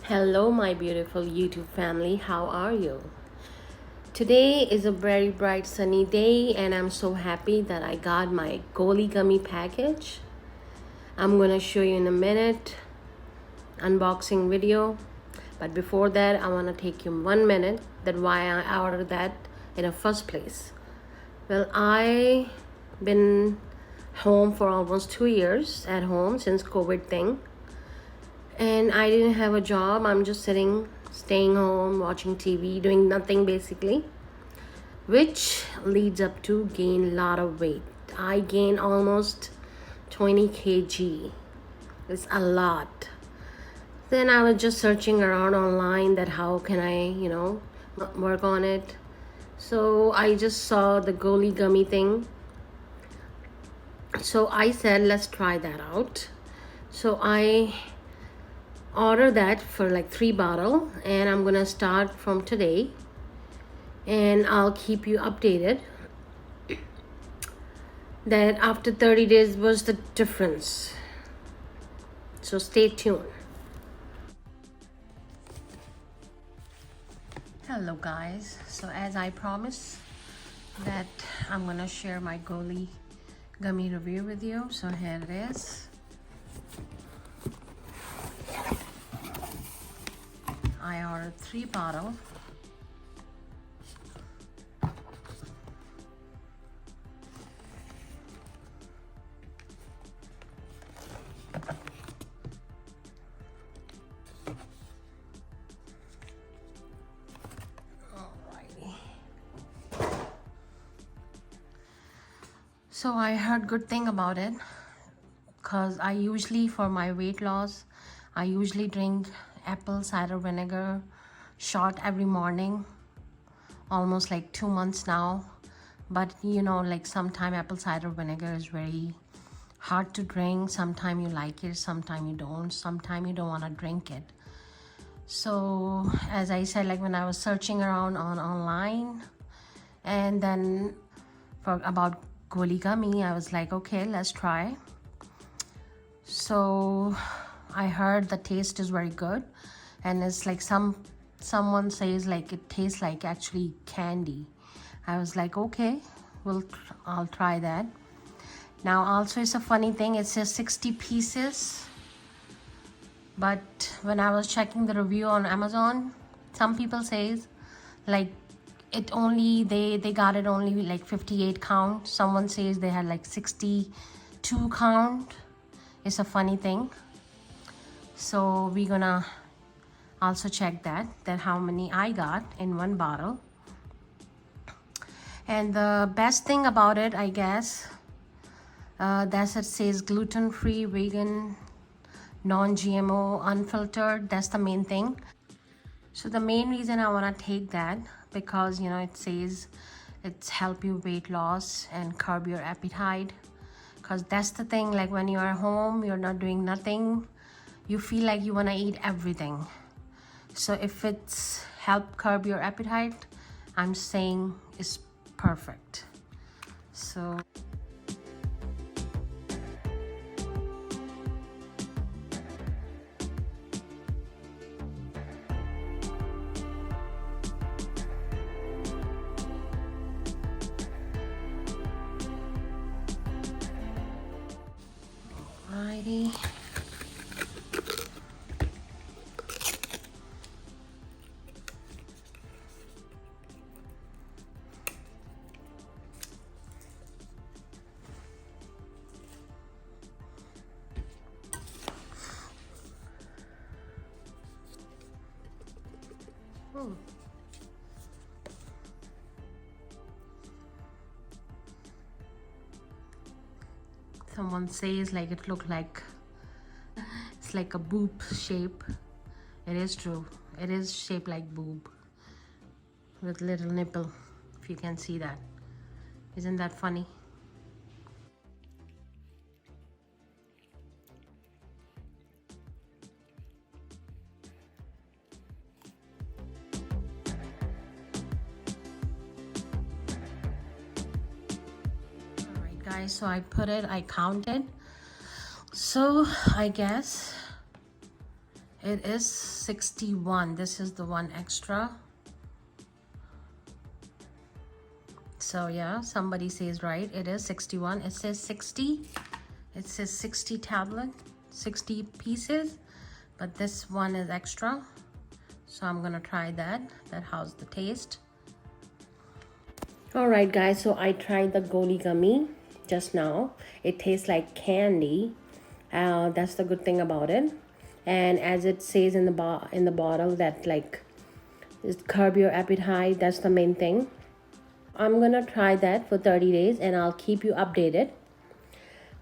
Hello, my beautiful YouTube family. How are you? Today is a very bright sunny day, and I'm so happy that I got my Goli Gummy package. I'm gonna show you in a minute unboxing video, but before that, I wanna take you 1 minute that why I ordered that in the first place. Well, I been home for almost 2 years at home since COVID thing, and I didn't have a job. I'm just sitting, staying home, watching TV, doing nothing basically, which leads up to gain a lot of weight. I gained almost 20 kg. It's a lot. Then I was just searching around online that how can I, work on it. So I just saw the Goli Gummy thing. So I said, let's try that out. So I order that for like 3 bottles, and I'm gonna start from today, and I'll keep you updated that after 30 days was the difference. So stay tuned. Hello guys, so as I promised that I'm gonna share my Goli Gummy review with you, so here it is. I ordered 3 bottles. Alrighty. So I heard good thing about it, because I usually, for my weight loss, I usually drink apple cider vinegar shot every morning, almost like 2 months now. But like sometime apple cider vinegar is very hard to drink. Sometime you like it, sometime you don't, sometime you don't want to drink it. So as I said, like when I was searching around online, and then for about Goli Gummy, I was like, okay, let's try. So I heard the taste is very good, and it's like someone says like it tastes like actually candy. I was like, okay, I'll try that. Now also, it's a funny thing, it says 60 pieces, but when I was checking the review on Amazon, some people says like it only they got it only like 58 count. Someone says they had like 62 count. It's a funny thing. So we're gonna also check that how many I got in 1 bottle. And the best thing about it, I guess, that's it says gluten-free, vegan, non-GMO, unfiltered. That's the main thing. So the main reason I want to take that, because it says it's help you weight loss and curb your appetite. Because that's the thing, like when you are home, you're not doing nothing, you feel like you want to eat everything. So if it's help curb your appetite, I'm saying it's perfect. So alrighty. Someone says like it look like it's like a boob shape. It is true. It is shaped like boob with little nipple, if you can see that. Isn't that funny? Guys, so I counted, so I guess It is 61. This is the one extra. So yeah, somebody says right, it is 61. It says 60. It says 60 tablet, 60 pieces, but this one is extra. So I'm gonna try that. How's the taste? All right, guys, so I tried the Goli Gummy just now. It tastes like candy. That's the good thing about it. And as it says in the bottle, that like is curb your appetite. That's the main thing. I'm gonna try that for 30 days and I'll keep you updated.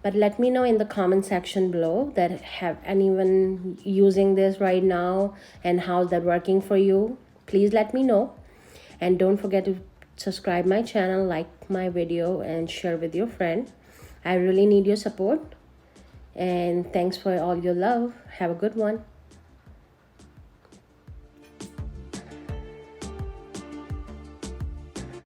But let me know in the comment section below that have anyone using this right now and how's that working for you. Please let me know. And don't forget to subscribe my channel, like my video, and share with your friend. I really need your support. And thanks for all your love. Have a good one.